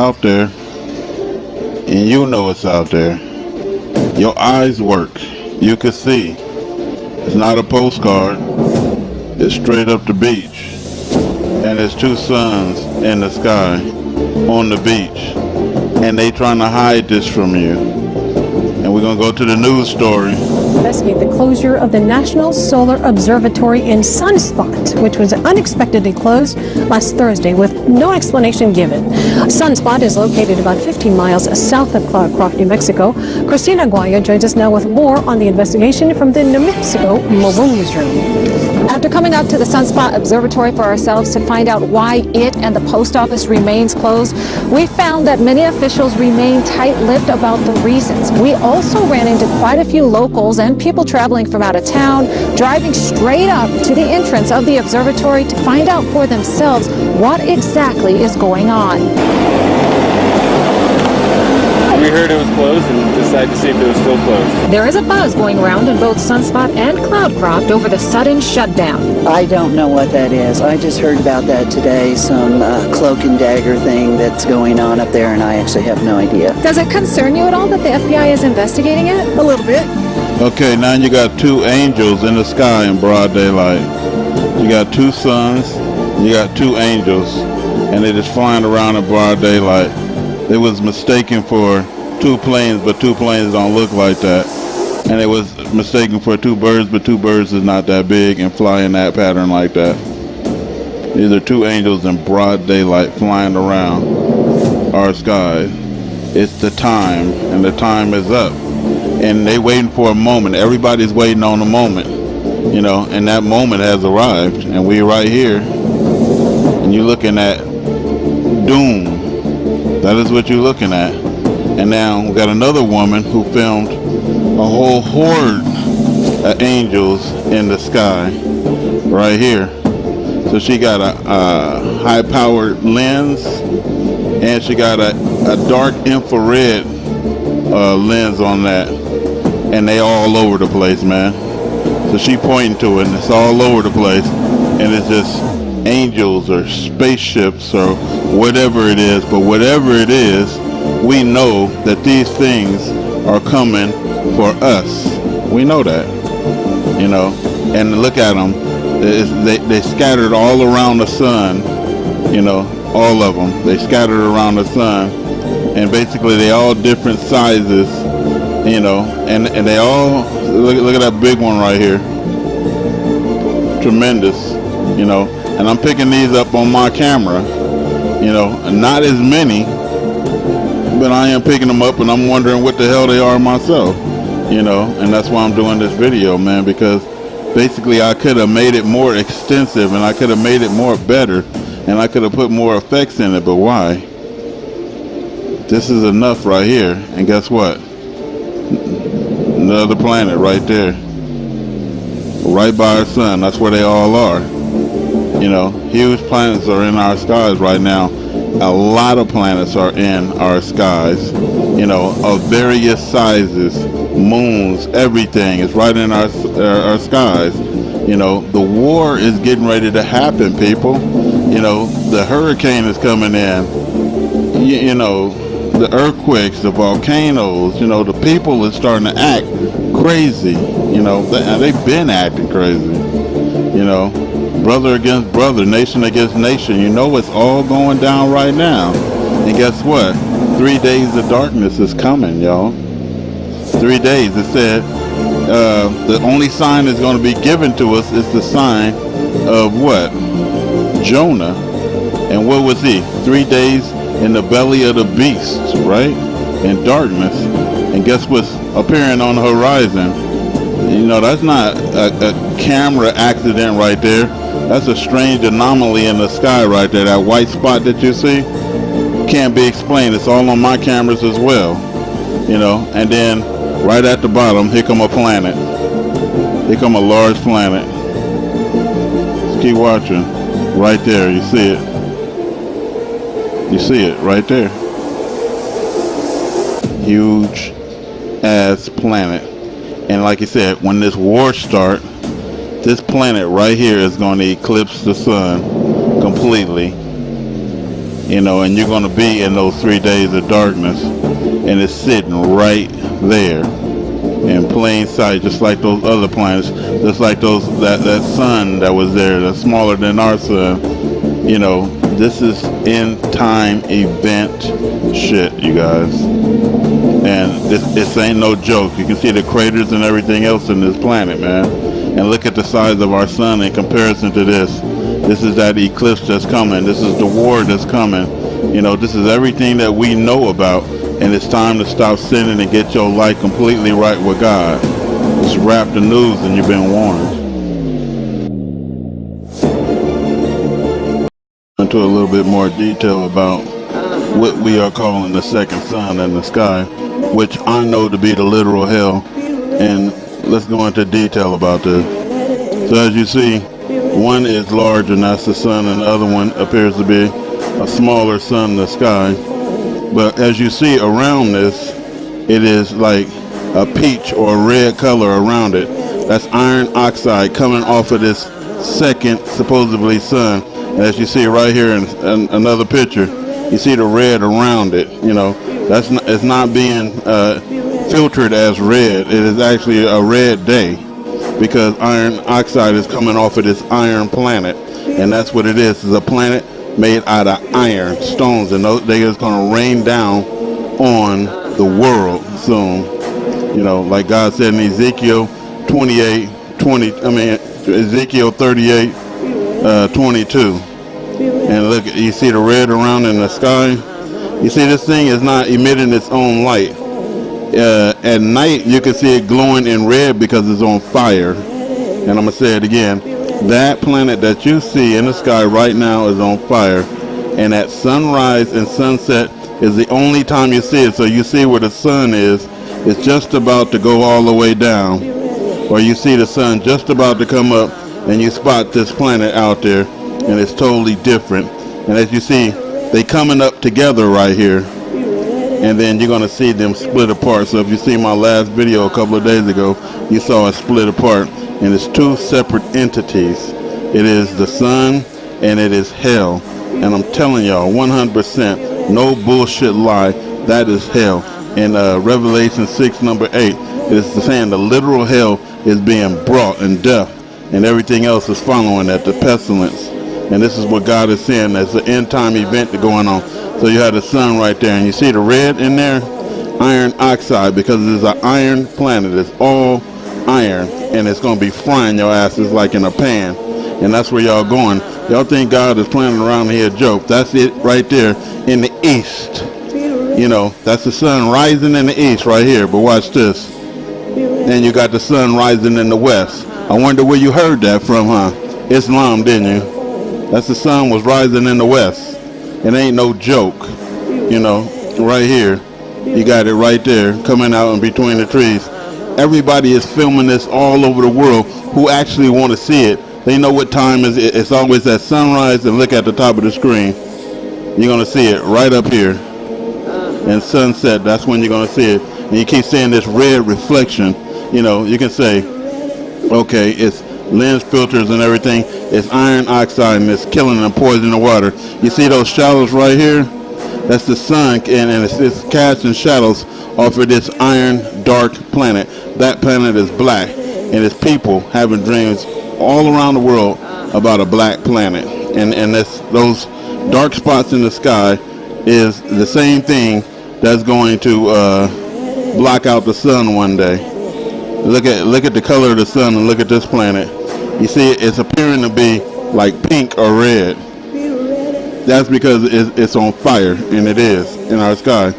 out there, and you know it's out there. Your eyes work. You can see. It's not a postcard. It's straight up the beach. And there's two suns in the sky on the beach. And they trying to hide this from you. And we're going to go to the news story. Investigate the closure of the National Solar Observatory in Sunspot, which was unexpectedly closed last Thursday with no explanation given. Sunspot is located about 15 miles south of Cloudcroft, New Mexico. Christina Aguayo joins us now with more on the investigation from the New Mexico Mobile Newsroom. After coming out to the Sunspot Observatory for ourselves to find out why it and the post office remains closed, we found that many officials remain tight-lipped about the reasons. We also ran into quite a few locals and people traveling from out of town, driving straight up to the entrance of the observatory to find out for themselves what exactly is going on. We heard it was closed and decided to see if it was still closed. There is a buzz going around in both Sunspot and Cloudcroft over the sudden shutdown. I don't know what that is. I just heard about that today, some cloak and dagger thing that's going on up there, and I actually have no idea. Does it concern you at all that the FBI is investigating it? A little bit. Okay, now you got two angels in the sky in broad daylight. You got two suns, you got two angels, and they're just flying around in broad daylight. It was mistaken for two planes, but two planes don't look like that. And it was mistaken for two birds, but two birds is not that big and fly in that pattern like that. These are two angels in broad daylight flying around our skies. It's the time, and the time is up. And they waiting for a moment. Everybody's waiting on a moment, you know, and that moment has arrived, and we right here, and you're looking at doom. That is what you're looking at. And now we got another woman who filmed a whole horde of angels in the sky right here. So she got a high-powered lens, and she got a dark infrared lens on that, and they all over the place, man. So she pointing to it, and it's all over the place, and it's just angels or spaceships or whatever it is. But whatever it is, we know that these things are coming for us. We know that, you know. And look at them. They scattered all around the sun, you know, all of them. They scattered around the sun, and basically they all different sizes, you know, and they all, look at that big one right here. Tremendous, you know. And I'm picking these up on my camera, you know, not as many, but I am picking them up, and I'm wondering what the hell they are myself, you know. And that's why I'm doing this video, man, because basically I could have made it more extensive, and I could have made it more better, and I could have put more effects in it, but why? This is enough right here. And guess what? Another planet right there, right by our sun. That's where they all are. You know, huge planets are in our skies right now. A lot of planets are in our skies, you know, of various sizes, moons, everything is right in our skies. You know, the war is getting ready to happen, people. You know, the hurricane is coming in. You know, the earthquakes, the volcanoes, you know, the people is starting to act crazy. You know, they've been acting crazy, you know. Brother against brother, nation against nation. You know it's all going down right now. And guess what? 3 days of darkness is coming, y'all. 3 days. It said the only sign that's going to be given to us is the sign of what? Jonah. And what was he? 3 days in the belly of the beast, right? In darkness. And guess what's appearing on the horizon? You know, that's not a camera accident right there. That's a strange anomaly in the sky right there. That white spot that you see can't be explained. It's all on my cameras as well, you know. And then right at the bottom, here come a planet. Here come a large planet. Just keep watching. Right there, you see it. You see it right there. Huge ass planet. And like I said, when this war starts, this planet right here is going to eclipse the sun completely. and you're going to be in those 3 days of darkness, and it's sitting right there in plain sight, just like those other planets, just like that sun that was there, that's smaller than our sun. This is end time event shit, you guys, and this ain't no joke. You can see the craters and everything else in this planet, man, and look at the size of our sun in comparison to this. This is that eclipse that's coming. This is the war that's coming. This is everything that we know about, and it's time to stop sinning and get your life completely right with God. Just wrap the news and you've been warned. Into a little bit more detail about what we are calling the second sun in the sky, which I know to be the literal hell, and let's go into detail about this. So as you see, one is large, and that's the sun, and the other one appears to be a smaller sun in the sky. But as you see around this, it is like a peach or a red color around it. That's iron oxide coming off of this second supposedly sun. And as you see right here in another picture, you see the red around it. It's not being filtered as red. It is actually a red day, because iron oxide is coming off of this iron planet, and that's what it is. It's a planet made out of iron stones, and those days going to rain down on the world soon. Like God said in Ezekiel 38:22. And look, you see the red around in the sky. You see this thing is not emitting its own light. At night you can see it glowing in red because it's on fire. And I'm gonna say it again. That planet that you see in the sky right now is on fire, and at sunrise and sunset is the only time you see it. So you see where the sun is, it's just about to go all the way down, or you see the sun just about to come up, and you spot this planet out there, and it's totally different. And as you see, they coming up together right here, and then you're going to see them split apart. So if you see my last video a couple of days ago, you saw it split apart, and it's two separate entities. It is the sun and it is hell, and I'm telling y'all 100%, no bullshit lie, that is hell. In Revelation 6 number 8, it's saying the literal hell is being brought, and death and everything else is following at the pestilence. And this is what God is saying, that's the end time event going on. So you have the sun right there, and you see the red in there, iron oxide, because it is an iron planet. It's all iron, and it's going to be frying your asses like in a pan. And that's where y'all going. Y'all think God is playing around here a joke. That's it right there in the east. That's the sun rising in the east right here. But watch this. And you got the sun rising in the west. I wonder where you heard that from, huh? Islam, didn't you? That's the sun was rising in the west. It ain't no joke. Right here. You got it right there coming out in between the trees. Everybody is filming this all over the world who actually want to see it. They know what time is it. It's always at sunrise, and look at the top of the screen. You're going to see it right up here. And sunset, that's when you're going to see it. And you keep seeing this red reflection. You can say, okay, it's lens filters and everything. It's iron oxide, and it's killing and poisoning the water. You see those shadows right here? That's the sun, and it's casting shadows off of this iron dark planet. That planet is black, and it's people having dreams all around the world about a black planet. And those dark spots in the sky is the same thing that's going to block out the sun one day. Look at the color of the sun, and look at this planet. You see it's appearing to be like pink or red. That's because it's on fire, and it is in our sky.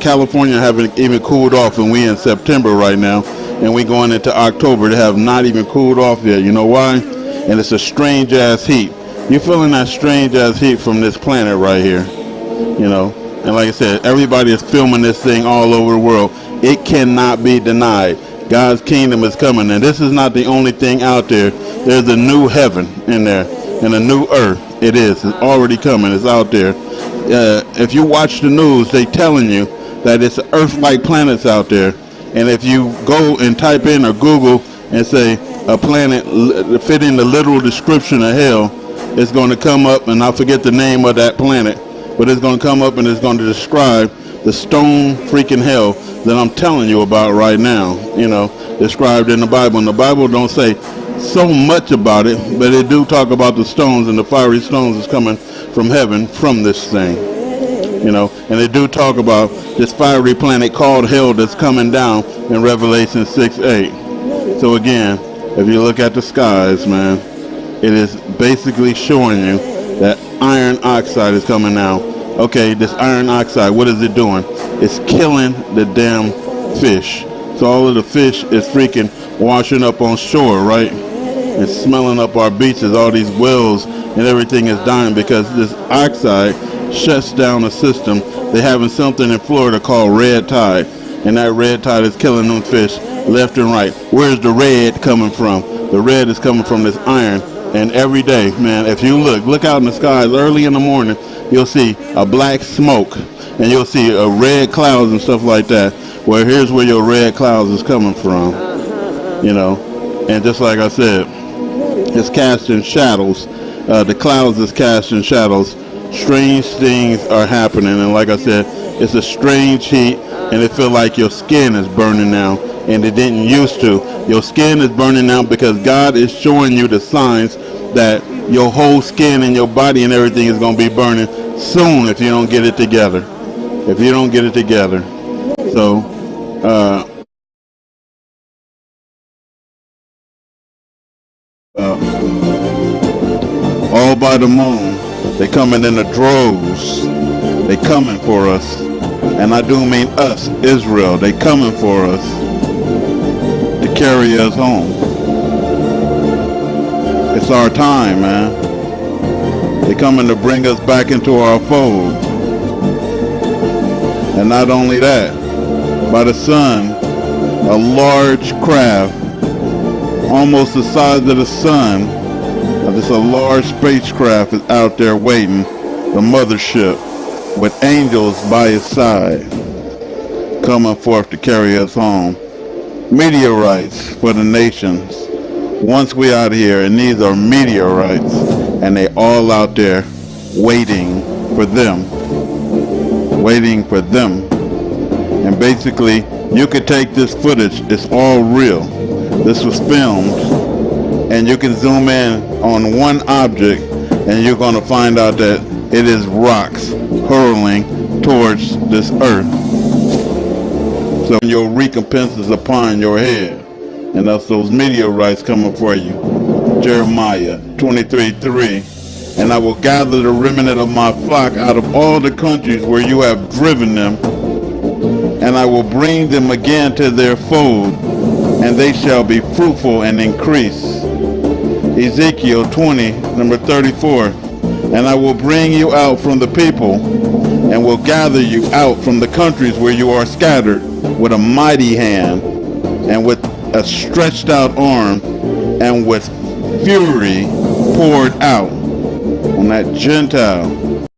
California haven't even cooled off, and we in September right now, and we going into October. They have not even cooled off yet. You know why? And it's a strange ass heat. You're feeling that strange ass heat from this planet right here. And like I said, everybody is filming this thing all over the world. It cannot be denied. God's kingdom is coming, and this is not the only thing out there. There's a new heaven in there and a new earth. It's already coming. It's out there. If you watch the news, they telling you that it's Earth-like planets out there. And if you go and type in or Google and say a planet fitting the literal description of hell, it's going to come up, and I forget the name of that planet. but it's going to come up and it's going to describe the stone freaking hell that I'm telling you about right now, described in the Bible. And the Bible don't say so much about it, but it do talk about the stones, and the fiery stones is coming from heaven from this thing, and they do talk about this fiery planet called hell that's coming down in Revelation 6:8. So again, if you look at the skies, man, it is basically showing you that iron oxide is coming now. Okay, this iron oxide, what is it doing? It's killing the damn fish. So all of the fish is freaking washing up on shore, right? And smelling up our beaches. All these wells and everything is dying because this oxide shuts down the system. They're having something in Florida called red tide, and that red tide is killing them fish left and right. Where's the red coming from? The red is coming from this iron. And every day, man, if you look out in the skies early in the morning, you'll see a black smoke, and you'll see red clouds and stuff like that. Well, here's where your red clouds is coming from, And just like I said, it's casting shadows. The clouds is casting shadows. Strange things are happening, and like I said, it's a strange heat, and it feels like your skin is burning now, and it didn't used to. Your skin is burning now because God is showing you the signs that your whole skin and your body and everything is going to be burning soon if you don't get it together. If you don't get it together. So, all by the moon, they coming in the droves. They coming for us. And I do mean us, Israel. They coming for us to carry us home. It's our time, man. They coming to bring us back into our fold. And not only that, by the sun, a large craft, almost the size of the sun, this a large spacecraft is out there waiting, the mothership, with angels by its side, coming forth to carry us home. Meteorites for the nations. Once we out here, and these are meteorites, and they all out there waiting for them. Waiting for them. And basically, you could take this footage, it's all real. This was filmed, and you can zoom in on one object, and you're going to find out that it is rocks hurling towards this earth. So your recompense is upon your head, and that's those meteorites coming for you. Jeremiah 23:3. And I will gather the remnant of my flock out of all the countries where you have driven them, and I will bring them again to their fold, and they shall be fruitful and increase. Ezekiel 20:34. And I will bring you out from the people, and will gather you out from the countries where you are scattered, with a mighty hand, and with a stretched out arm, and with fury poured out on that Gentile